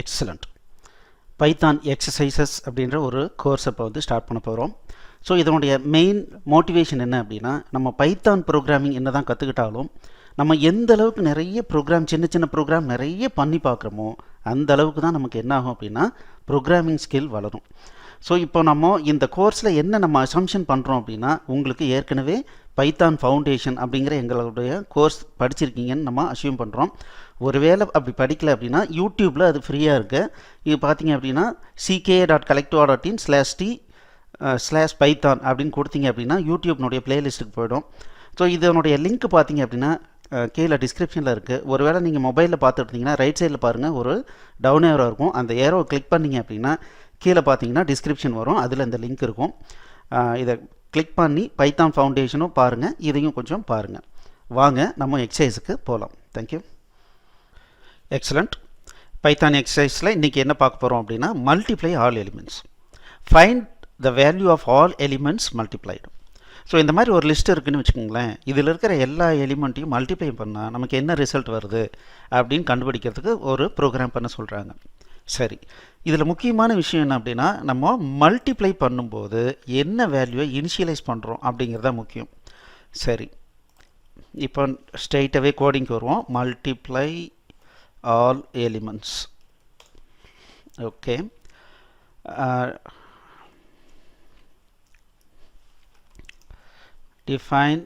Excellent. Python exercises அப்படின்ற ஒரு course இப்போ ஸ்டார்ட் பண்ண போகிறோம். ஸோ இதனுடைய மெயின் மோட்டிவேஷன் என்ன அப்படின்னா, நம்ம பைத்தான் ப்ரோக்ராமிங் என்ன தான் கற்றுக்கிட்டாலும் நம்ம எந்த அளவுக்கு நிறைய ப்ரோக்ராம் சின்ன சின்ன ப்ரோக்ராம் நிறைய பண்ணி பார்க்குறோமோ அந்த அளவுக்கு தான் நமக்கு என்ன ஆகும் அப்படின்னா ப்ரோக்ராமிங் ஸ்கில் வளரும். ஸோ இப்போ நம்ம இந்த கோர்ஸில் என்ன நம்ம அசம்ஷன் பண்ணுறோம் அப்படின்னா, உங்களுக்கு ஏற்கனவே பைத்தான் ஃபவுண்டேஷன் அப்படிங்கிற எங்களுடைய கோர்ஸ் படிச்சிருக்கீங்கன்னு நம்ம அசியூம் பண்ணுறோம். ஒருவேளை அப்படி படிக்கல அப்படின்னா யூடியூப்பில் அது ஃப்ரீயாக இருக்குது. இது பார்த்தீங்க அப்படின்னா ck.collectiva.t/python அப்படின்னு கொடுத்தீங்க அப்படின்னா யூடியூப்னுடைய பிளேலிஸ்ட்டுக்கு போய்டும். ஸோ இதனுடைய லிங்க் பார்த்தீங்க அப்படின்னா கீழே டிஸ்கிரிப்ஷனில் இருக்குது. ஒருவேளை நீங்கள் மொபைலில் பார்த்துருந்தீங்கன்னா ரைட் சைடில் பாருங்கள், ஒரு டவுன் ஏரோ இருக்கும். அந்த ஏரோவை கிளிக் பண்ணிங்க அப்படின்னா கீழே பார்த்தீங்கன்னா டிஸ்கிரிப்ஷன் வரும், அதில் இந்த லிங்க் இருக்கும். இதை கிளிக் பண்ணி பைத்தான் ஃபவுண்டேஷனும் பாருங்கள், இதையும் கொஞ்சம் பாருங்கள். வாங்க நம்ம எக்ஸசைஸுக்கு போகலாம். தேங்க்யூ. எக்ஸலண்ட். பைத்தான் எக்ஸசைஸில் இன்றைக்கி என்ன பார்க்க போகிறோம் அப்படின்னா, multiply all elements, find the value of all elements multiplied. So இந்த மாதிரி ஒரு லிஸ்ட் இருக்குதுன்னு வச்சுக்கோங்களேன். இதில் இருக்கிற எல்லா எலிமெண்ட்டையும் மல்டிப்ளை பண்ணால் நமக்கு என்ன ரிசல்ட் வருது அப்படின்னு கண்டுபிடிக்கிறதுக்கு ஒரு ப்ரோக்ராம் பண்ண சொல்கிறாங்க. சரி, இதில் முக்கியமான விஷயம் என்ன அப்படின்னா, நம்ம மல்டிப்ளை பண்ணும்போது என்ன வேல்யூவை இனிஷியலைஸ் பண்ணுறோம் அப்படிங்கிறது தான் முக்கியம். சரி, இப்போ ஸ்ட்ரெயிட்டாகவே கோடிங்க்கு வருவோம். Multiply all elements. Okay, define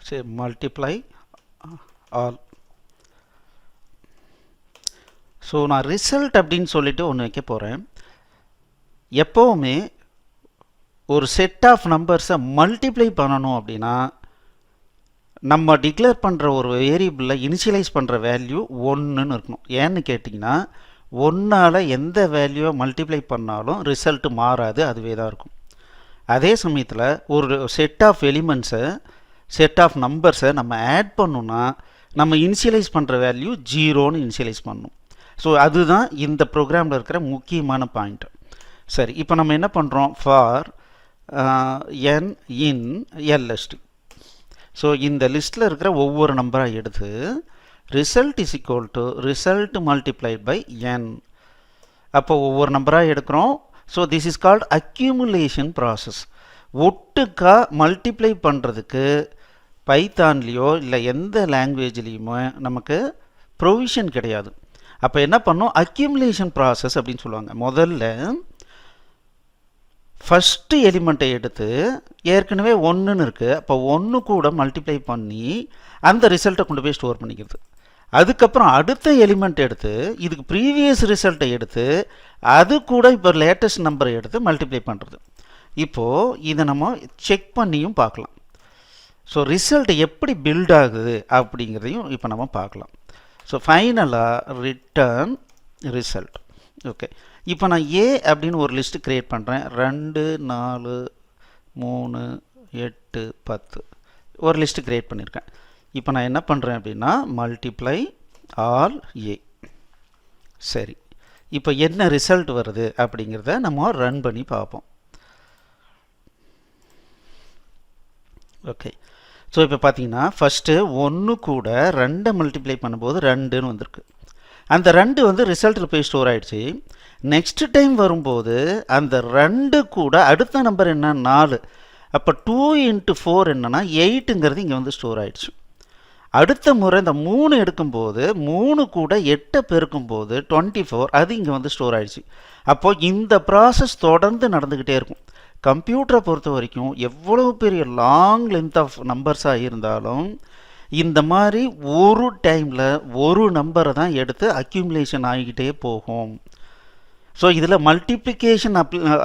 say multiply all. So நான் ரிசல்ட் அப்படின்னு சொல்லிட்டு ஒன்று வைக்க போகிறேன். எப்போவுமே ஒரு செட் ஆஃப் நம்பர்ஸை மல்டிப்ளை பண்ணணும் அப்படின்னா நம்ம டிக்ளேர் பண்ணுற ஒரு வேரியபிளில் இனிஷியலைஸ் பண்ணுற வேல்யூ 1ன்னு இருக்கணும். ஏன்னு கேட்டிங்கன்னா 1ஆல் எந்த வேல்யூவை மல்டிப்ளை பண்ணாலும் ரிசல்ட்டு மாறாது, அதுவே தான் இருக்கும். அதே சமயத்தில் ஒரு செட் ஆஃப் எலிமெண்ட்ஸை செட் ஆஃப் நம்பர்ஸை நம்ம ஆட் பண்ணணுன்னா நம்ம இனிஷியலைஸ் பண்ணுற வேல்யூ 0ன்னு இனிஷியலைஸ் பண்ணணும். ஸோ அதுதான் இந்த ப்ரோக்ராமில் இருக்கிற முக்கியமான பாயிண்ட். சரி, இப்போ நம்ம என்ன பண்ணுறோம், for n in l list. So இந்த லிஸ்ட்டில் இருக்கிற ஒவ்வொரு நம்பராக எடுத்து result is equal to result multiplied by n. அப்போ ஒவ்வொரு நம்பராக எடுக்கிறோம். So this is called accumulation process. ஒட்டுக்கா மல்டிப்ளை பண்ணுறதுக்கு பைத்தான்லேயோ இல்லை எந்த லாங்குவேஜ்லேயுமே நமக்கு ப்ரொவிஷன் கிடையாது. அப்போ என்ன பண்ணோம், அக்யூமுலேஷன் ப்ராசஸ் அப்படின்னு சொல்லுவாங்க. முதல்ல ஃபஸ்ட்டு எலிமெண்ட்டை எடுத்து ஏற்கனவே 1ன்னு இருக்குது, அப்போ 1 கூட மல்டிப்ளை பண்ணி அந்த ரிசல்ட்டை கொண்டு போய் ஸ்டோர் பண்ணிக்கிறது. அதுக்கப்புறம் அடுத்த எலிமெண்ட் எடுத்து இதுக்கு ப்ரீவியஸ் ரிசல்ட்டை எடுத்து அது கூட இப்போ லேட்டஸ்ட் நம்பரை எடுத்து மல்டிப்ளை பண்ணுறது. இப்போது இதை நம்ம செக் பண்ணியும் பார்க்கலாம். ஸோ ரிசல்ட் எப்படி பில்ட் ஆகுது அப்படிங்கிறதையும் இப்போ நம்ம பார்க்கலாம். ஸோ ஃபைனலாக ரிட்டர்ன் ரிசல்ட். ஓகே, இப்போ நான் ஏ அப்படின்னு ஒரு லிஸ்ட்டு க்ரியேட் பண்ணுறேன். 2 4 3 8 10 ஒரு லிஸ்ட்டு க்ரியேட் பண்ணியிருக்கேன். இப்போ நான் என்ன பண்ணுறேன் அப்படின்னா மல்டிப்ளை ஆல் ஏ. சரி, இப்போ என்ன ரிசல்ட் வருது அப்படிங்கிறத நம்ம ரன் பண்ணி பார்ப்போம். ஓகே, ஸோ இப்போ பார்த்தீங்கன்னா ஃபஸ்ட்டு 1 கூட 2 மல்டிப்ளை பண்ணும்போது 2ன்னு வந்திருக்கு. அந்த 2 வந்து ரிசல்ட்டில் போய் ஸ்டோர் ஆகிடுச்சு. நெக்ஸ்ட் டைம் வரும்போது அந்த 2 கூட அடுத்த நம்பர் என்ன 4. அப்போ 2 × 4 என்னன்னா 8ங்கிறது இங்கே வந்து ஸ்டோர் ஆகிடுச்சு. அடுத்த முறை இந்த 3 எடுக்கும்போது 3 கூட 8 பெருக்கும்போது 24 அது இங்கே வந்து ஸ்டோர் ஆகிடுச்சு. அப்போது இந்த ப்ராசஸ் தொடர்ந்து நடந்துக்கிட்டே இருக்கும். கம்ப்யூட்டரை பொறுத்த வரைக்கும் எவ்வளோ பெரிய லாங் லென்த் ஆஃப் நம்பர்ஸாக இருந்தாலும் இந்த மாதிரி ஒரு டைமில் ஒரு நம்பரை தான் எடுத்து அக்யூமுலேஷன் ஆகிக்கிட்டே போகும். ஸோ இதில் மல்டிப்ளிகேஷன்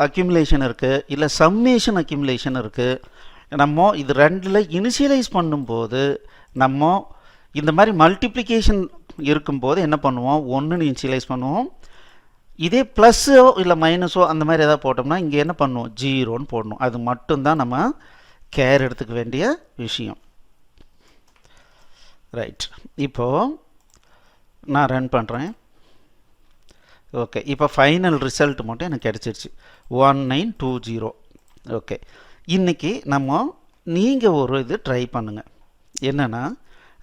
அக்யூமுலேஷன் இருக்குது, இல்லை சம்மேஷன் அக்யூமுலேஷன் இருக்குது. நம்ம இது 2ல் இனிஷியலைஸ் பண்ணும்போது நம்ம இந்த மாதிரி மல்டிப்ளிகேஷன் இருக்கும்போது என்ன பண்ணுவோம், 1ன்னு இனிஷியலைஸ் பண்ணுவோம். இதே ப்ளஸ்ஸோ இல்லை மைனஸோ அந்த மாதிரி எதாவது போட்டோம்னா இங்கே என்ன பண்ணுவோம், 0ன்னு போடணும். அது மட்டும்தான் நம்ம கேர் எடுத்துக்க வேண்டிய விஷயம். ரைட், இப்போது நான் ரன் பண்ணுறேன். ஓகே, இப்போ ஃபைனல் ரிசல்ட் மட்டும் எனக்கு கிடச்சிருச்சு 1920. ஓகே, இன்றைக்கி நம்ம நீங்கள் ஒரு இது ட்ரை பண்ணுங்கள். என்னென்னா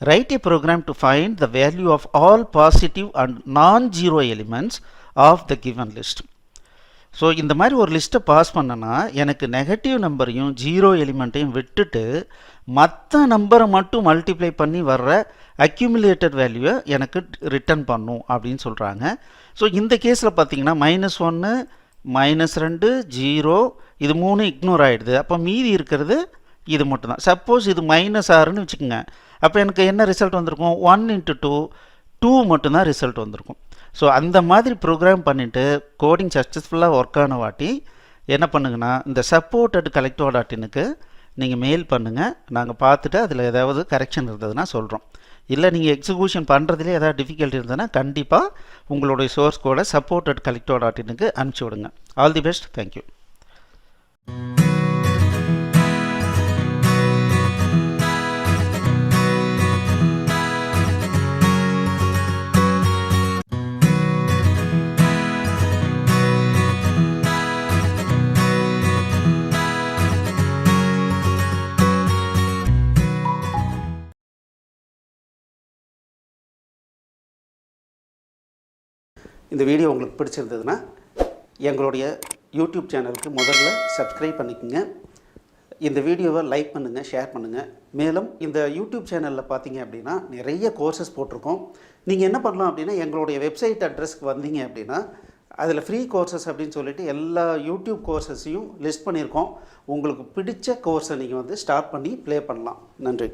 write a program to find the value of all positive and non-zero elements of the given list. So இந்த மாதிரி ஒரு லிஸ்ட்டை பாஸ் பண்ணனா எனக்கு நெகட்டிவ் நம்பரையும் ஜீரோ எலிமெண்ட்டையும் விட்டுட்டு மற்ற நம்பரை மட்டும் மல்டிப்ளை பண்ணி வர்ற அக்யூமுலேட்டட் வேல்யூவை எனக்கு ரிட்டர்ன் பண்ணும் அப்படின்னு சொல்கிறாங்க. ஸோ இந்த கேஸில் பார்த்தீங்கன்னா -1 -2 0 இது 3 இக்னோர் ஆகிடுது. அப்போ மீதி இருக்கிறது இது மட்டும்தான். சப்போஸ் இது -6ன்னு வச்சுக்கோங்க, அப்போ எனக்கு என்ன ரிசல்ட் வந்திருக்கும்? 1 × 2 2 மட்டும்தான் ரிசல்ட் வந்திருக்கும். ஸோ அந்த மாதிரி ப்ரோக்ராம் பண்ணிவிட்டு கோடிங் சக்ஸஸ்ஃபுல்லாக ஒர்க் ஆன வாட்டி என்ன பண்ணுங்கன்னா இந்த support@collectiva.inக்கு நீங்கள் மெயில் பண்ணுங்கள். நாங்கள் பார்த்துட்டு அதில் ஏதாவது கரெக்ஷன் இருந்ததுன்னா சொல்கிறோம். இல்லை நீங்கள் எக்ஸிக்யூஷன் பண்ணுறதுலேயே ஏதாவது டிஃபிகல்ட்டி இருந்ததுன்னா கண்டிப்பாக உங்களுடைய சோர்ஸ் கோடை support@collectiva.inக்கு அனுப்பிச்சி விடுங்க. All the best. தேங்க்யூ. இந்த வீடியோ உங்களுக்கு பிடிச்சிருந்ததுன்னா எங்களுடைய யூடியூப் சேனலுக்கு முதல்ல சப்ஸ்கிரைப் பண்ணிக்கோங்க. இந்த வீடியோவை லைக் பண்ணுங்கள், ஷேர் பண்ணுங்கள். மேலும் இந்த யூடியூப் சேனலில் பார்த்தீங்க அப்படின்னா நிறைய கோர்சஸ் போட்டிருக்கோம். நீங்கள் என்ன பண்ணலாம் அப்படின்னா எங்களுடைய வெப்சைட் அட்ரஸ்க்கு வந்தீங்க அப்படின்னா அதில் ஃப்ரீ கோர்சஸ் அப்படின்னு சொல்லிட்டு எல்லா யூடியூப் கோர்சஸையும் லிஸ்ட் பண்ணியிருக்கோம். உங்களுக்கு பிடிச்ச கோர்ஸை நீங்கள் ஸ்டார்ட் பண்ணி ப்ளே பண்ணலாம். நன்றி.